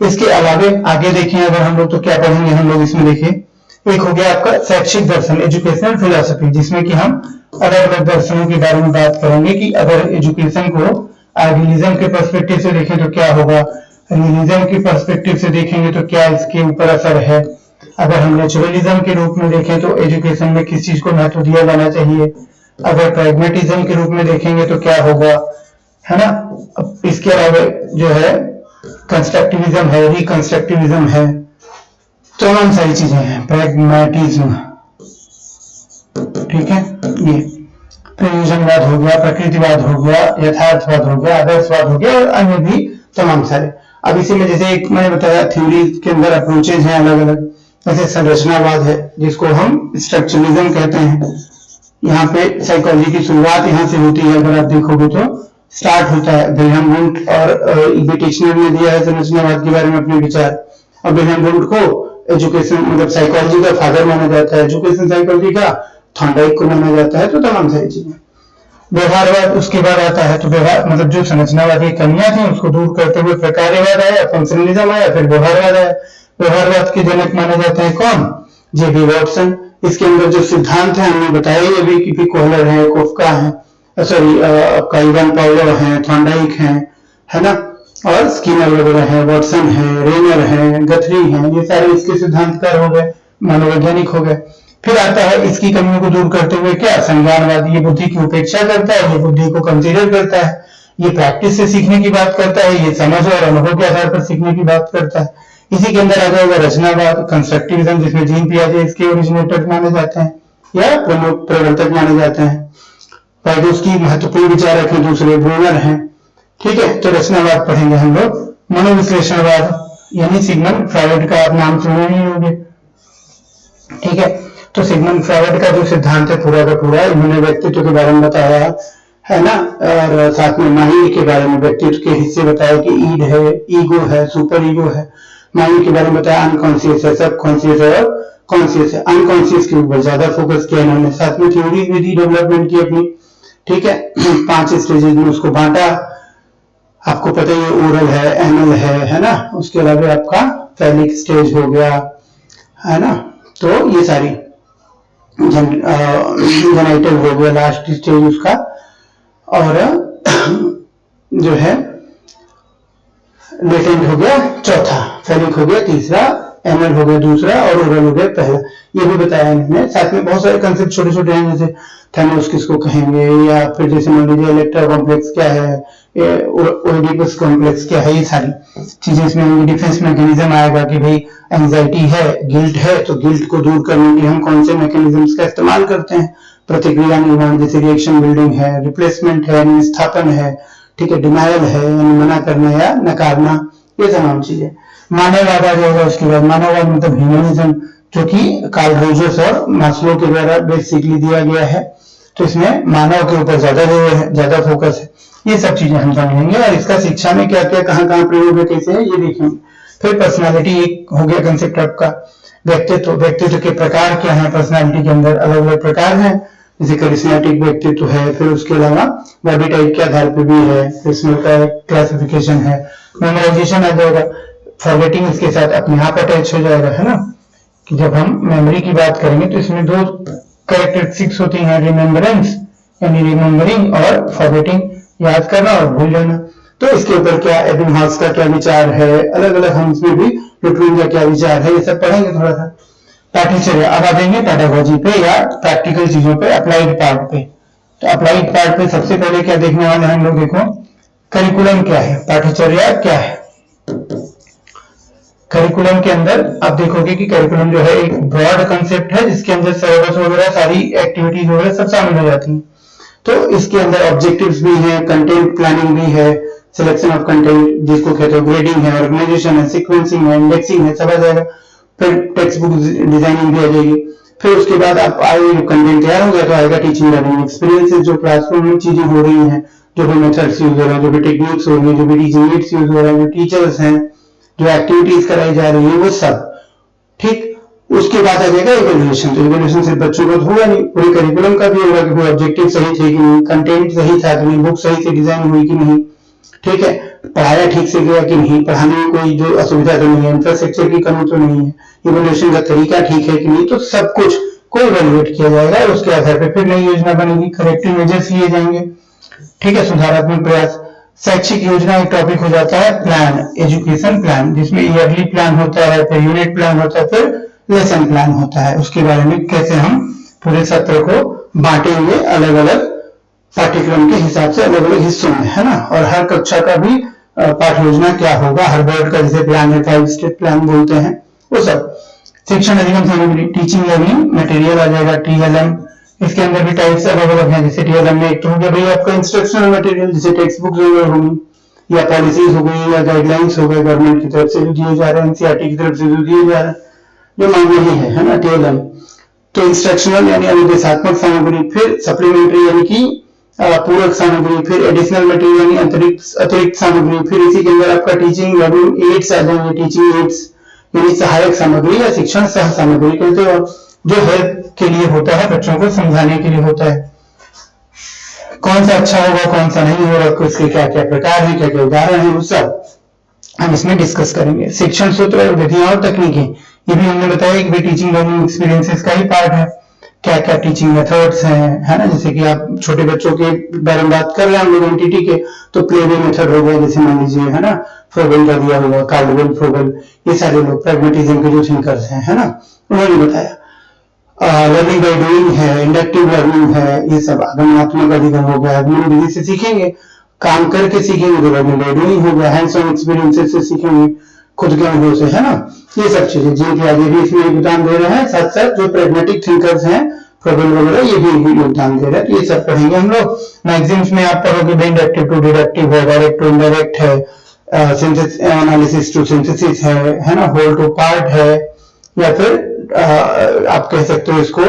इसके अलावा आगे देखें अगर हम लोग तो क्या पढ़ेंगे हम लोग इसमें, देखिए एक हो गया आपका शैक्षिक दर्शन, एजुकेशनल फिलोसफी, जिसमें कि हम अलग अलग दर्शनों के बारे में बात करेंगे कि अगर एजुकेशन को आइडियलिज्म के पर्सपेक्टिव से देखें तो क्या होगा, रियलिज्म के पर्सपेक्टिव से देखेंगे तो क्या इसके ऊपर असर है, अगर हम नेचुरलिज्म के रूप में देखें तो एजुकेशन में किस चीज को महत्व दिया जाना चाहिए, अगर प्रैग्मेटिज्म के रूप में देखेंगे तो क्या होगा, है ना। इसके अलावा जो है कंस्ट्रक्टिविज्म है, रिकंस्ट्रक्टिविज्म है, तमाम सारी चीजें हैं, प्रैग्मेटिज्म, ठीक है। ये प्रयोजनवाद हो गया, प्रकृतिवाद हो गया, यथार्थवाद हो गया, आदर्शवाद हो गया और अन्य भी तमाम सारे। अब इसी में जैसे एक मैंने बताया थ्योरी के अंदर अप्रोचेज हैं अलग अलग, जैसे संरचनावाद है जिसको हम स्ट्रक्चरलिज्म कहते हैं। यहाँ पे साइकोलॉजी की शुरुआत यहाँ से होती है, अगर आप देखोगे तो स्टार्ट होता है विलियम वुंट और ईबी टिश्नर ने दिया है संरचनावाद के बारे में अपने विचार। और विलियम वुंट को एजुकेशन मतलब साइकोलॉजी का फादर माना जाता है, एजुकेशन साइकोलॉजी का थॉर्नडाइक को माना जाता है, तो तमाम सारी चीजें। व्यवहारवाद उसके बाद आता है, तो व्यवहार मतलब जो संरचनावाद की कमियां थी उसको दूर करते हुए प्रकार्यवाद आया, फंक्शनलिज्म आया, फिर व्यवहारवाद आया। व्यवहारवाद के जनक माने जाते हैं कौन? जेबी वॉटसन। इसके अंदर जो सिद्धांत है हमने बताया अभी कि कोहलर है, कोफका है, सॉरी आपका इवान पाउलर है, थॉर्नडाइक है ना, और स्किनर वगैरह है, वॉटसन है, रेनर है, गथरी है, ये सारे इसके सिद्धांतकार हो गए, मनोवैज्ञानिक हो गए। फिर आता है इसकी कमियों को दूर करते हुए क्या? संज्ञानवादी। ये बुद्धि की उपेक्षा करता है, ये बुद्धि को कंसीडर करता है, ये प्रैक्टिस से सीखने की बात करता है, ये समझ और अनुभव के आधार पर सीखने की बात करता है। इसी के अंदर आ जाएगा रचनावाद, कंस्ट्रक्टिविज्म, जिसमें जीन पियाजे इसके ओरिजिनेटर माने जाते हैं या प्रमुख प्रवर्तक माने जाते हैं। पाइडोस्की महत्वपूर्ण विचारक है, दूसरे ब्रूनर हैं। ठीक है, तो रचनावाद पढ़ेंगे हम लोग। मनोविश्लेषणवाद यानी सिगमंड फ्रॉइड का आप नाम सुने ही होंगे। ठीक है, तो सिगमंड फ्रॉइड का जो सिद्धांत है पूरा का पूरा, इन्होंने व्यक्तित्व के बारे में बताया है ना, और साथ में माइंड के बारे में, व्यक्तित्व के हिस्से बताया कि ईड है, ईगो है, सुपर ईगो है। माइंड के बारे में बताया अनकॉन्शियस है, सब कॉन्शियस है और कॉन्शियस है। अनकॉन्शियस के ऊपर ज्यादा फोकस किया इन्होंने। साथ में थ्योरीज भी दी डेवलपमेंट की अपनी। ठीक है, 5 स्टेजेस में उसको बांटा। आपको पता ही ओरल है, एनल है ना, उसके अलावा आपका फैलिक स्टेज हो गया, है ना, तो ये सारी जेनाइटल हो गया लास्ट स्टेज उसका, और जो है लेटेंट हो गया चौथा, फैलिक हो गया तीसरा, एनल हो गया दूसरा और ओरल हो गया पहला। ये भी बताया इन्होंने। साथ में बहुत सारे कंसेप्ट छोटे छोटे हैं, जैसे थैनोस किसको कहेंगे, या फिर जैसे मान लीजिए इलेक्ट्रा कॉम्प्लेक्स क्या है, ओइडिपस कॉम्प्लेक्स क्या है, ये सारी चीजें इसमें। डिफेंस मैकेनिज्म आएगा कि भाई एंजाइटी है, गिल्ट है, तो गिल्ट को दूर करने के हम कौन से मैकेनिज्म्स का इस्तेमाल करते हैं। प्रतिक्रिया निर्माण, जैसे रिएक्शन बिल्डिंग है, रिप्लेसमेंट है, निस्थापन है, ठीक है, डिनायल है यानी मना करना या नकारना, ये तमाम चीजें। मानववाद आ जाएगा उसके बाद। मानववाद मतलब ह्यूमनिज्म, जो कि कार्ल रोजर्स और मास्लो के द्वारा बेसिकली दिया गया है। तो इसमें मानव के ऊपर ज्यादा फोकस है। ये सब चीजें हम समझेंगे, और इसका शिक्षा में क्या क्या कहाँ प्रयोग है, कैसे है, ये देखेंगे। फिर पर्सनालिटी एक हो गया कंसेप्ट आपका। व्यक्तित्व के प्रकार क्या है, पर्सनालिटी के अंदर अलग अलग प्रकार हैं, जैसे करिश्मेटिक व्यक्तित्व है, फिर उसके अलावा बॉडी टाइप के आधार पर भी है, इसमें का क्लासिफिकेशन है। मेमोराइजेशन आ जाएगा, फॉरगेटिंग इसके साथ अपने आप अटैच हो जाएगा, है ना, कि जब हम मेमोरी की बात करेंगे तो इसमें 2 कैरेक्टरिस्टिक्स होती हैं, रिमेम्बरेंस यानी रिमेम्बरिंग, और फॉरगेटिंग याद करना और भूल जाना। तो इसके ऊपर क्या एबिंगहॉस का क्या विचार है, अलग अलग हम इसमें भी लुटविन का क्या विचार है, ये सब पढ़ेंगे थोड़ा सा। पाठ्यचर्या अब आ जाएंगे पेडागोजी पे या प्रैक्टिकल चीजों पे, अप्लाइड पार्ट पे। तो अप्लाइड पार्ट पे सबसे पहले क्या देखने वाले हैं हम लोग, देखो करिकुलम क्या है, पाठ्यचर्या क्या है। करिकुलम के अंदर आप देखोगे कि करिकुलम जो है एक ब्रॉड कंसेप्ट है, जिसके अंदर सिलेबस वगैरह सारी एक्टिविटीज वगैरह सब शामिल हो जाती हैं। तो इसके अंदर ऑब्जेक्टिव्स भी हैं, कंटेंट प्लानिंग भी है, सिलेक्शन ऑफ कंटेंट जिसको कहते हैं, ग्रेडिंग है, ऑर्गेनाइजेशन है, सीक्वेंसिंग है, इंडेक्सिंग है, सब आ जाएगा। फिर टेक्स्ट बुक डिजाइनिंग भी आ जाएगी। फिर उसके बाद आप कंटेंट तैयार हो गया तो आएगा टीचिंग लर्निंग एक्सपीरियंसेस, जो क्लासरूम में चीजें हो रही हैं, जो भी मेथड्स यूज हो रहे हैं, जो भी टेक्निक्स हो रही है, जो भी टीचिंग एड्स यूज हो रहे हैं, जो टीचर्स हैं, जो एक्टिविटीज कराई जा रही है, वो सब ठीक। उसके बाद आ जाएगा इवैल्यूएशन। तो इवैल्यूएशन सिर्फ बच्चों को तो होगा नहीं, पूरे करिकुलम का भी होगा कि कोई ऑब्जेक्टिव सही थे कि नहीं, कंटेंट सही था कि नहीं, बुक सही से डिजाइन हुई कि नहीं, ठीक है, पढ़ाया ठीक से गया कि नहीं, पढ़ाने में कोई जो असुविधा तो नहीं है, इंफ्रास्ट्रक्चर की कमी तो नहीं है, इवैल्यूएशन का तरीका ठीक है कि नहीं, तो सब कुछ को इवैल्यूएट किया जाएगा। और उसके आधार पर फिर नई योजना बनेगी, करेक्टिव मेजर्स लिए जाएंगे, ठीक है, सुधारात्मक प्रयास। शैक्षिक योजना एक टॉपिक हो जाता है प्लान, एजुकेशन प्लान, जिसमें ईयरली प्लान होता है, फिर यूनिट प्लान होता है, फिर लेसन प्लान होता है। उसके बारे में कैसे हम पूरे सत्र को बांटेंगे अलग अलग पाठ्यक्रम के हिसाब से, अलग अलग हिस्सों में, है ना। और हर कक्षा का भी पाठ योजना क्या होगा, हर बोर्ड का जैसे प्लान है, 5 स्टेप प्लान बोलते हैं, वो सब। शिक्षण अधिगम सामग्री, टीचिंग लर्निंग मटेरियल आ जाएगा, TLM, इसके अंदर भी टाइप्स अलग अलग हैं, जैसे टीएलएम में एक तो हो गया भाई आपका इंस्ट्रक्शनल मटेरियल, जैसे टेक्स्ट बुक्स होंगी या पॉलिसीज हो गई या गाइडलाइंस हो गए गवर्नमेंट की तरफ से जो दिए जा रहे हैं, एनसीईआरटी की तरफ से जो दिए जा रहे हैं, जो मांगे है ना टीएलएम। तो इंस्ट्रक्शनल यानी अनुदेशात्मक सामग्री, फिर सप्लीमेंट्री यानी कि पूरक सामग्री, फिर एडिशनल मटेरियल यानी अतिरिक्त सामग्री, फिर इसी के अंदर आपका टीचिंग लर्निंग एड्स आ जाएंगे, टीचिंग एड्स यानी सहायक सामग्री या शिक्षण सह सामग्री कहते हैं, जो हेल्प के लिए होता है, बच्चों को समझाने के लिए होता है, कौन सा अच्छा होगा कौन सा नहीं होगा, उसके क्या क्या प्रकार हैं, क्या क्या उदाहरण है, वो सब हम इसमें डिस्कस करेंगे। शिक्षण सूत्र, विधियां और तकनीकें, ये भी हमने बताया कि टीचिंग लर्निंग एक्सपीरियंसेस का ही पार्ट है, क्या क्या टीचिंग मेथड्स हैं, है ना, जैसे कि आप छोटे बच्चों के बारे में बात कर रहे हैं हम लोग एनटीटी के, तो प्लेवे मेथड हो गया, जैसे मान लीजिए है ना, फ्रोबेल का दिया होगा, कार्डवेल, फ्रोबेल, ये सारे लोग प्रैग्मेटिज्म के जो थिंकर्स हैं, है ना, उन्होंने बताया। लर्निंग बाय डूइंग है, इंडक्टिव लर्निंग है, ये सब आगमनात्मक अधिगम हो गया, आगमन विधि से सीखेंगे, काम करके सीखेंगे तो लर्निंग बाय डूइंग हो गया, हैंड्स ऑन एक्सपीरियंसेस से सीखेंगे, खुद के अनुभव से, है ना, ये सब चीजें जिनके आगे भी इसमें योगदान दे रहे हैं, साथ साथ जो प्रैग्मेटिक थिंकर्स हैं फ्रोबेल वगैरह, ये भी योगदान दे रहे हैं, तो ये सब पढ़ेंगे हम लोग। मैगजीन्स में आप पढ़ोगे इंडक्टिव टू डिडक्टिव है, डायरेक्ट टू इनडायरेक्ट है, एनालिसिस टू सिंथेसिस है ना, होल टू पार्ट है, या फिर आप कह सकते हो इसको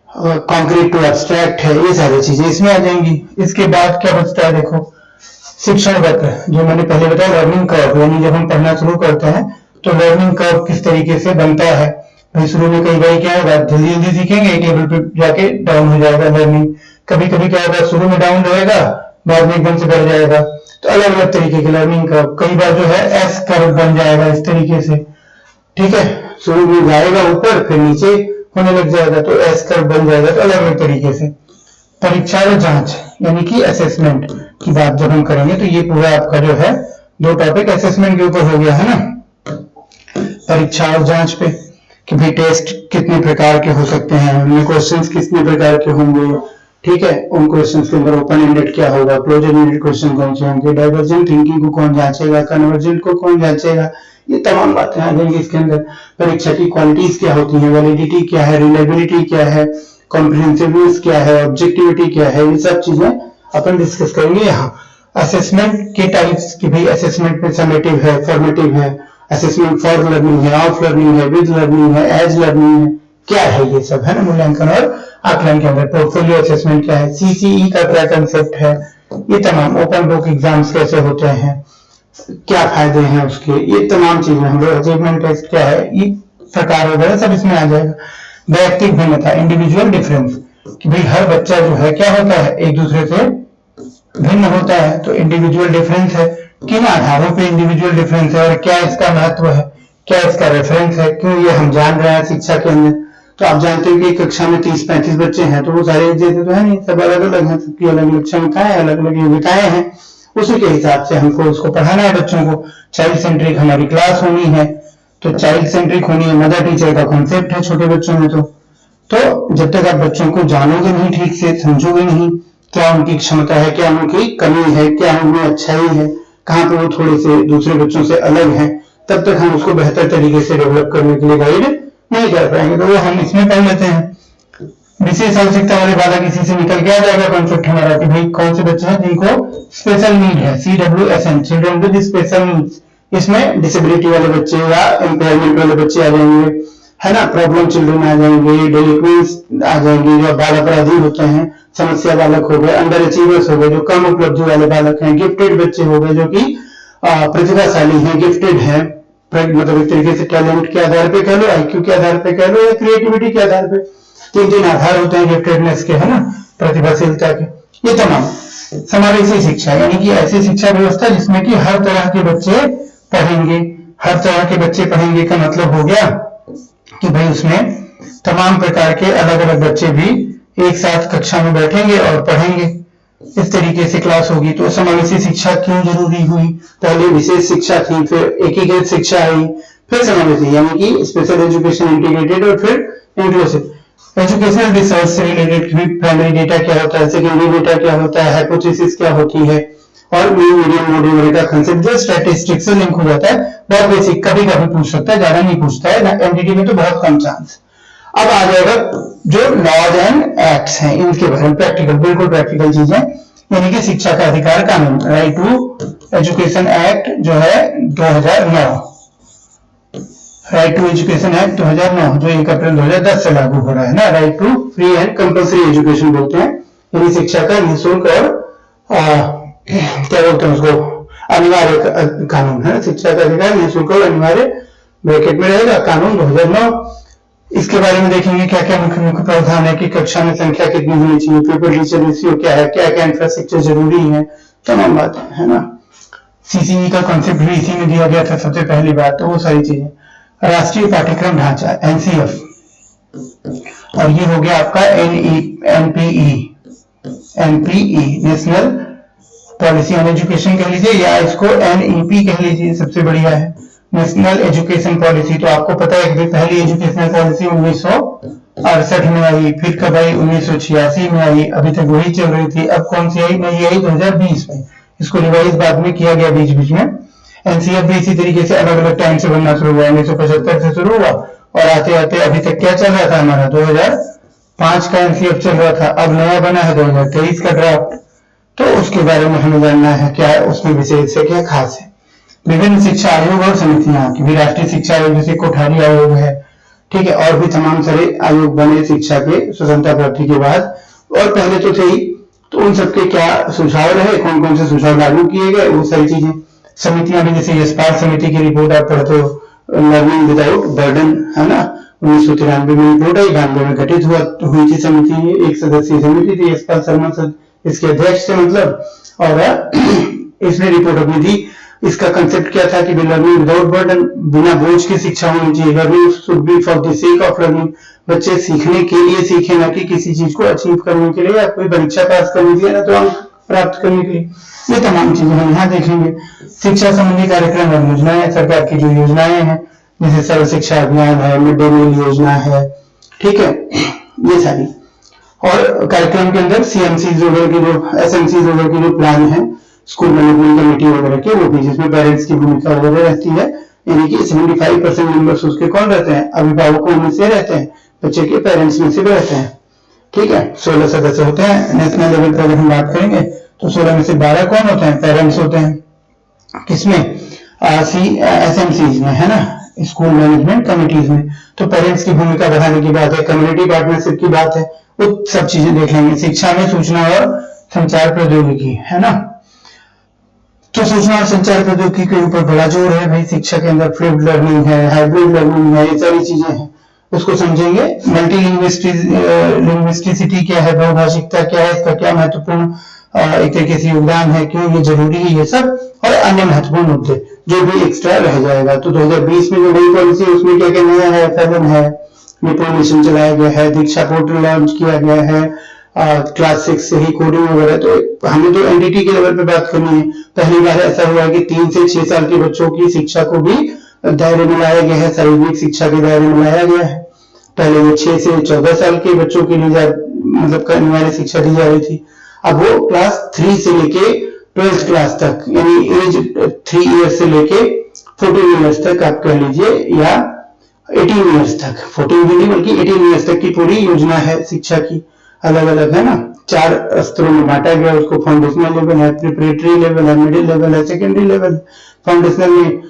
कॉन्क्रीट टू एब्स्ट्रैक्ट है, ये सारी चीजें इसमें आ जाएंगी। इसके बाद क्या बचता है, देखो शिक्षण वक्र, जो मैंने पहले बताया लर्निंग कर्व, यानी जब हम पढ़ना शुरू करते हैं तो लर्निंग कर्व किस तरीके से बनता है। भाई शुरू में कई बार क्या होगा, जल्दी जल्दी सीखेंगे, एक लेवल पे जाके डाउन हो जाएगा लर्निंग, कभी कभी क्या होगा शुरू में डाउन रहेगा, बाद में एकदम से बढ़ जाएगा, तो अलग अलग तरीके की लर्निंग कर्व, कई बार जो है एस कर्व बन जाएगा इस तरीके से, ठीक है, शुरू में जाएगा ऊपर फिर नीचे होने लग जाएगा, तो एस कर्व बन जाएगा, तो अलग अलग तरीके से। परीक्षा और जांच यानी कि असेसमेंट की बात जब हम करेंगे तो ये पूरा आपका जो है दो टॉपिक असेसमेंट के ऊपर हो गया है ना, परीक्षा और जांच पे, कि भाई टेस्ट कितने प्रकार के हो सकते हैं, उनमें क्वेश्चंस कितने प्रकार के होंगे, ठीक है, उन क्वेश्चंस के अंदर ओपन एंडेड क्या होगा, क्लोज एंडेड क्वेश्चन कौन से होंगे, डाइवर्जेंट थिंकिंग को कौन जांचेगा, कन्वर्जेंट को कौन जांचेगा, ये तमाम बातें आ जाएंगी इसके अंदर। परीक्षा की क्वालिटीज क्या होती है, वैलिडिटी क्या है, रिलायबिलिटी क्या है, कॉम्प्रिहेंसिवनेस क्या है, ऑब्जेक्टिविटी क्या है, ये सब चीजें अपन डिस्कस करेंगे यहाँ। असेसमेंट के टाइप्स की भाई असेसमेंट में समेटिव है, फॉर्मेटिव है, असेसमेंट फॉर लर्निंग है, ऑफ लर्निंग है, विद लर्निंग है, एज लर्निंग है, क्या है ये सब, है ना, मूल्यांकन और आकलन के अंदर। पोर्टफोलियो असेसमेंट क्या है, सीसीई का क्या कंसेप्ट है, ये तमाम ओपन बुक एग्जाम्स कैसे होते हैं, क्या फायदे हैं उसके, ये तमाम चीजें हम लोग, अचीवमेंट टेस्ट क्या है, ये प्रकार वगैरह सब इसमें आ जाएगा। वैयक्तिक भिन्नता, इंडिविजुअल डिफरेंस, कि भाई हर बच्चा जो है क्या होता है, एक दूसरे से भिन्न होता है, तो इंडिविजुअल डिफरेंस है, किन आधारों पे इंडिविजुअल डिफरेंस है और क्या इसका महत्व है, क्या इसका रेफरेंस है, क्यों ये हम जान रहे हैं शिक्षा के अंदर। तो आप जानते हो कि कक्षा में 30-35 बच्चे हैं, तो वो सारे एक जैसे तो है नहीं, सब अलग अलग हैं, सबकी अलग अलग क्षमताएं, अलग अलग योग्यताएं हैं, उसी के हिसाब से हमको उसको पढ़ाना है बच्चों को। चाइल्ड सेंट्रिक हमारी क्लास होनी है, तो चाइल्ड सेंट्रिक होनी है, मदर टीचर का कॉन्सेप्ट है छोटे बच्चों में। तो जब तक आप बच्चों को जानोगे नहीं, ठीक से समझोगे नहीं, क्या उनकी क्षमता है, क्या उनकी कमी है, क्या उनमें अच्छाई है, कहाँ पे वो थोड़े से दूसरे बच्चों से अलग है, तब तक हम उसको बेहतर तरीके से डेवलप करने के लिए गाइड नहीं कर पाएंगे। तो वो हम इसमें पढ़ लेते हैं। विशेष आवश्यकता वाले बालक, इसी से निकल के आ जाएगा कॉन्सेप्ट हमारा कि भाई कौन से बच्चे हैं जिनको स्पेशल नीड है, CWSN, children with special needs. इसमें डिसेबिलिटी वाले बच्चे या एम्प्लॉयमेंट वाले बच्चे आ जाएंगे, है ना, प्रॉब्लम चिल्ड्रन आ जाएंगे, डेलिक्वेंट्स आ जाएंगे, जो बाल अपराधी होते हैं, समस्या बालक हो गए, अंडर अचीवर्स हो गए, जो कम उपलब्धि वाले बालक हैं, गिफ्टेड बच्चे हो गए जो कि प्रतिभाशाली हैं, गिफ्टेड हैं, मतलब एक तरीके से टैलेंट के आधार पे कह लो, IQ के आधार पे कह लो, या क्रिएटिविटी के आधार पे, तीन आधार होते हैं गिफ्टेडनेस के, है ना, प्रतिभाशीलता के। ये तमाम समावेशी शिक्षा यानी कि ऐसी शिक्षा व्यवस्था जिसमें कि हर तरह के बच्चे पढ़ेंगे। हर तरह के बच्चे पढ़ेंगे का मतलब हो गया कि भाई उसमें तमाम प्रकार के अलग अलग बच्चे भी एक साथ कक्षा में बैठेंगे और पढ़ेंगे, इस तरीके से क्लास होगी। तो समावेशी शिक्षा क्यों जरूरी हुई, पहले विशेष शिक्षा थी, फिर एकीकृत शिक्षा आई, फिर समावेशी यानी कि स्पेशल एजुकेशन इंटीग्रेटेड, और फिर इंक्लूसिव। एजुकेशनल रिसर्च से रिलेटेड प्राइमरी डेटा क्या होता है, सेकेंडरी डेटा क्या होता है, हाइपोथेसिस क्या होती है, और मीन मीडियम मोड वगैरह का कंसेप्ट जो स्टैटिस्टिक्स से लिंक हो जाता है। बहुत बेसिक, कभी कभी पूछ सकता है, ज्यादा नहीं पूछता है, एमडीटी में तो बहुत कम चांस। अब आ जाएगा जो लॉज एंड एक्ट्स हैं इनके बारे में, प्रैक्टिकल, बिल्कुल प्रैक्टिकल चीजें, यानी कि शिक्षा का अधिकार कानून, राइट टू एजुकेशन एक्ट जो है 2009, राइट टू एजुकेशन एक्ट 2009 जो 1 अप्रैल 2010 से लागू हो रहा है ना, right to free and compulsory education बोलते हैं, यानी शिक्षा का निःशुल्क और क्या बोलते हैं उसको, अनिवार्य कानून है, शिक्षा का अधिकार निःशुल्क और अनिवार्य ब्रैकेट में रहेगा, कानून 2009। इसके बारे में देखेंगे क्या क्या मुख्य मुख्य प्रावधान है कि कक्षा में संख्या कितनी होनी चाहिए, पीपल टीचर रेशियो क्या है, क्या क्या इंफ्रास्ट्रक्चर जरूरी है, तमाम बातें है ना। सीसीई का कॉन्सेप्ट भी इसी में दिया गया था सबसे पहली बात, तो वो सारी चीजें। राष्ट्रीय पाठ्यक्रम ढांचा एनसीएफ, और ये हो गया आपका NPE national policy on education कह लीजिए, या इसको एनईपी कह लीजिए, सबसे बढ़िया है नेशनल एजुकेशन पॉलिसी। तो आपको पता है कि पहली एजुकेशनल पॉलिसी 1968 में आई, फिर कब आई 1986 में आई, अभी तक वही चल रही थी, अब कौन सी आई, नई आई 2020 में, इसको रिवाइज बाद में किया गया बीच बीच में। एनसीएफ भी इसी तरीके से अलग अलग टाइम से बनना शुरू हुआ, 1975 से शुरू हुआ और आते आते अभी तक क्या चल रहा था हमारा, 2005 का एनसीएफ चल रहा था, अब नया बना है 2023 का ड्राफ्ट। तो उसके बारे में हमें जानना है क्या है उसमें विशेष से क्या खास है। विभिन्न शिक्षा आयोग और समितियां, की राष्ट्रीय शिक्षा आयोग जैसे कोठारी आयोग है, ठीक है, और भी तमाम सारे आयोग बने शिक्षा के स्वतंत्रता प्राप्ति के बाद, और पहले तो थे ही, तो उन सबके क्या सुझाव रहे, कौन कौन से सुझाव लागू किए गए, वो सारी चीजें। समितियां भी जैसे यशपाल समिति की रिपोर्ट आप पढ़ते हो, लर्निंग विदाउट बर्डन है ना, 1993 में रिपोर्ट आई, 92 में गठित हुई थी समिति, एक सदस्यीय समिति थी, यशपाल शर्मा इसके अध्यक्ष थे मतलब, और इसने रिपोर्ट अपनी दी। इसका कंसेप्ट क्या था कि लर्निंग विदाउट बर्डन, बिना बोझ की शिक्षा होनी चाहिए, learning should be for the sake of learning, बच्चे सीखने के लिए सीखे, ना कि किसी चीज को अचीव करने के लिए या कोई परीक्षा पास करने के लिए, ना तो अंक प्राप्त करने के लिए। ये तमाम चीजें हम यहाँ देखेंगे। शिक्षा संबंधी कार्यक्रम और योजनाएं, सरकार की जो योजनाएं हैं जैसे सर्व शिक्षा अभियान है, मिड डे मील योजना है, ठीक है, ये सारी। और कार्यक्रम के अंदर सीएमसी वगैरह की जो एसएमसी वगैरह की जो प्लान है, स्कूल मैनेजमेंट कमेटी वगैरह के, वो भी जिसमें पेरेंट्स की भूमिका वगैरह रहती है, यानी कि 75% मेंबर्स उसके कौन रहते हैं, अभिभावकों में से रहते हैं, बच्चे के पेरेंट्स में से भी रहते हैं, ठीक है। 16 सदस्य होते हैं। नेशनल लेवल पर अगर हम बात करेंगे तो 16 में से 12 कौन होते हैं, पेरेंट्स होते हैं, किसमें, एसएमसीज में है ना, स्कूल मैनेजमेंट कमिटीज में। तो पेरेंट्स की भूमिका बढ़ाने की बात है, कम्युनिटी पार्टनरशिप की बात है, वो सब चीजें देख लेंगे। शिक्षा में सूचना और संचार प्रौद्योगिकी है ना, तो सूचना और संचार प्रौद्योगिकी के ऊपर बड़ा जोर है भाई। शिक्षा के अंदर फ्लिप्ड लर्निंग है, हाइब्रिड लर्निंग है, ये सारी चीजें हैं, उसको समझेंगे। मल्टी लिंग्विस्टिसिटी क्या है, बहुभाषिकता क्या है, इसका क्या महत्वपूर्ण एक तरीके से योगदान है, क्यों ये जरूरी है, ये सब, और अन्य महत्वपूर्ण मुद्दे जो भी एक्स्ट्रा रह जाएगा। तो 2020 में जो नई पॉलिसी है उसमें क्या क्या नया है, फैलन है, निपुण मिशन चलाया गया है, दीक्षा पोर्टल लॉन्च किया गया है, क्लास 6 से ही कोडिंग वगैरह। तो हमें तो एनडीटी के लेवल पे बात करनी है। पहली बार ऐसा हुआ है कि 3 से 6 साल के बच्चों की शिक्षा को भी दायरे में लाया गया है, सार्वजनिक शिक्षा के दायरे में लाया गया है। पहले वो 6 से 14 साल के बच्चों के लिए मतलब अनिवार्य शिक्षा दी जा रही थी, अब वो क्लास 3 से लेके 12th क्लास तक, यानी एज 3 ईयर्स से लेके 14 ईयर्स तक आप कह लीजिए, या 18 ईयर्स तक, 14 भी नहीं बल्कि 18 ईयर्स तक की पूरी योजना है शिक्षा की, अलग अलग है ना। 4 स्तरों में बांटा गया उसको, फाउंडेशनल लेवल है, प्रिपरेटरी लेवल है, मिडिल लेवल है, सेकेंडरी लेवल। फाउंडेशनल में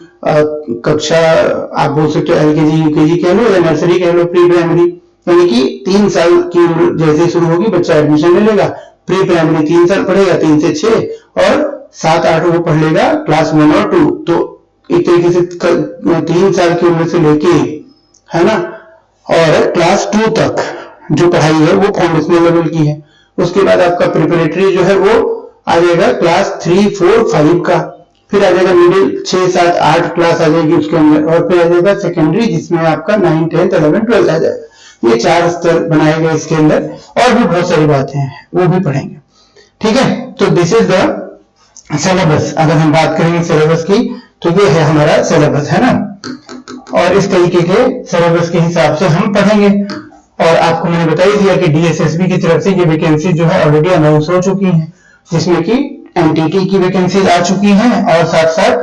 कक्षा आप बोल सकते हो एलकेजी यूकेजी कह लो या नर्सरी कह लो, प्री प्राइमरी, यानी कि 3 साल की उम्र जैसे शुरू होगी बच्चा एडमिशन ले लेगा। प्री प्राइमरी 3 साल पढ़ेगा, 3 से 6, और 7-8 वो पढ़ लेगा क्लास 1 और 2। तो एक तरीके से 3 साल की उम्र से लेके, है ना, और क्लास 2 तक जो पढ़ाई है वो फाउंडेशनल लेवल की है। उसके बाद आपका प्रिपरेटरी जो है वो आ जाएगा क्लास 3, 4, 5 का, फिर आ जाएगा मिडिल 6, 7, 8 क्लास आ जाएगी उसके अंदर, और फिर आ जाएगा सेकेंडरी जिसमें आपका 9, 10, 11, 12 आ जाएगा। ये 4 स्तर बनाए गए इसके अंदर, और भी बहुत सारी बातें हैं वो भी पढ़ेंगे, ठीक है। तो दिस इज द सिलेबस। अगर हम बात करेंगे सिलेबस की तो ये है हमारा सिलेबस, है ना, और इस तरीके के सिलेबस के हिसाब से हम पढ़ेंगे। और आपको मैंने बता ही दिया कि डीएसएसबी की तरफ से ये वैकेंसी जो है ऑलरेडी अनाउंस हो चुकी है, जिसमें कि एनटीटी की वैकेंसीज आ चुकी हैं, और साथ साथ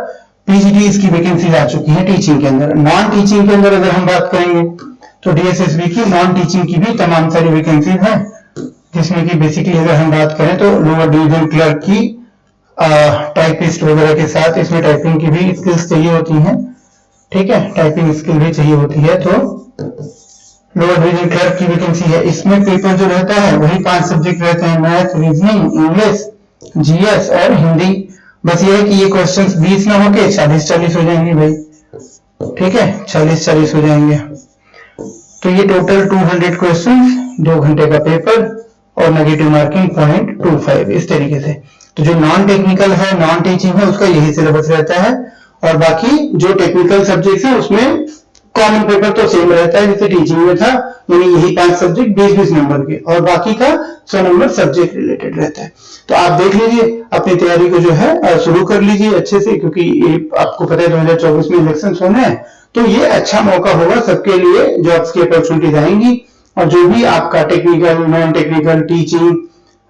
पीजीडीज की वैकेंसीज आ चुकी हैं टीचिंग के अंदर। नॉन टीचिंग के अंदर अगर हम बात करेंगे तो डीएसएसबी की नॉन टीचिंग की भी तमाम सारी वैकेंसीज हैं, जिसमें कि बेसिकली अगर हम बात करें तो लोअर डिवीजन क्लर्क की टाइपिस्ट वगैरह के साथ इसमें टाइपिंग की भी स्किल्स चाहिए होती हैं, ठीक है, टाइपिंग स्किल भी चाहिए होती है। तो लोअर डिवीजन क्लर्क की वैकेंसी है। इसमें पेपर जो रहता है वही 5 सब्जेक्ट रहते हैं, मैथ, रीजनिंग, इंग्लिश, जीएस और हिंदी। बस ये है कि ये क्वेश्चंस 20 ना होके 40-40 हो जाएंगे भाई, ठीक है, 40-40 हो जाएंगे। तो ये टोटल 200 क्वेश्चंस, 2 घंटे का पेपर और नेगेटिव मार्किंग 0.25 इस तरीके से। तो जो नॉन टेक्निकल है, नॉन टीचिंग है, उसका यही सिलेबस रहता है, और बाकी जो टेक्निकल सब्जेक्ट है उसमें कॉमन पेपर तो सेम रहता है जैसे टीचिंग में था, यानी यही 5 सब्जेक्ट 20-20 नंबर के, और बाकी का 100 नंबर सब्जेक्ट रिलेटेड रहता है। तो आप देख लीजिए, अपनी तैयारी को जो है शुरू कर लीजिए अच्छे से, क्योंकि ये आपको पता है 2024 में इलेक्शन होने हैं, तो ये अच्छा मौका होगा सबके लिए, जॉब्स की अपॉर्चुनिटीज आएंगी, और जो भी आपका technical, non technical, teaching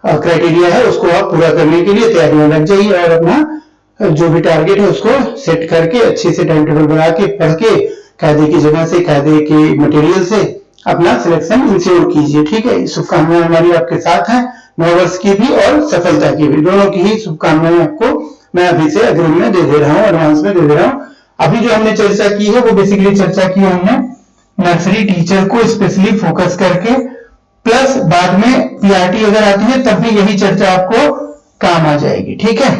criteria है उसको आप पूरा करने के लिए तैयारी में लग जाइए, और अपना जो भी टारगेट है उसको सेट करके अच्छे से टाइम टेबल बना के पढ़ के कायदे की जगह से, कायदे के मटेरियल से अपना सिलेक्शन इंश्योर कीजिए, ठीक है। शुभकामनाएं हमारी आपके साथ हैं, नव वर्ष की भी और सफलता की भी, दोनों की ही शुभकामनाएं आपको मैं अभी से अग्रिम में दे दे रहा हूँ, एडवांस में दे दे रहा हूँ। अभी जो हमने चर्चा की है वो बेसिकली चर्चा की हमने नर्सरी टीचर को स्पेशली फोकस करके, प्लस बाद में पीआरटी अगर आती है तब भी यही चर्चा आपको काम आ जाएगी, ठीक है।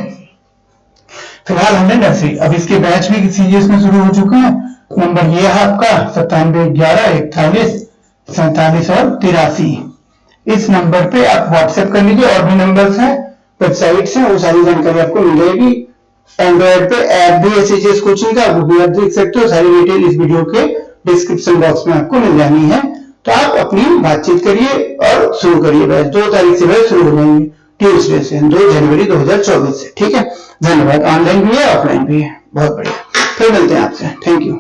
फिलहाल हमने नर्सरी, अब इसके बैच भी सीजीएस में शुरू हो चुके हैं। नंबर ये है आपका 97 11 41 47 और 83। इस नंबर पे आप व्हाट्सएप कर लीजिए, और भी नंबर्स हैं, वेबसाइट्स हैं, वो सारी जानकारी आपको मिल जाएगी। एंड्रॉइड पे ऐप भी एसएचएस कोचिंग का, वो भी आप देख सकते हो, सारी डिटेल इस वीडियो के डिस्क्रिप्शन बॉक्स में आपको मिल जानी है। तो आप अपनी बातचीत करिए और शुरू करिए बैच, 2 तारीख से बैच शुरू हो जाएंगे, ट्यूसडे से, 2 जनवरी 2024 से, ठीक है। धन्यवाद। ऑनलाइन भी है, ऑफलाइन भी है, बहुत बढ़िया। फिर मिलते हैं आपसे, थैंक यू।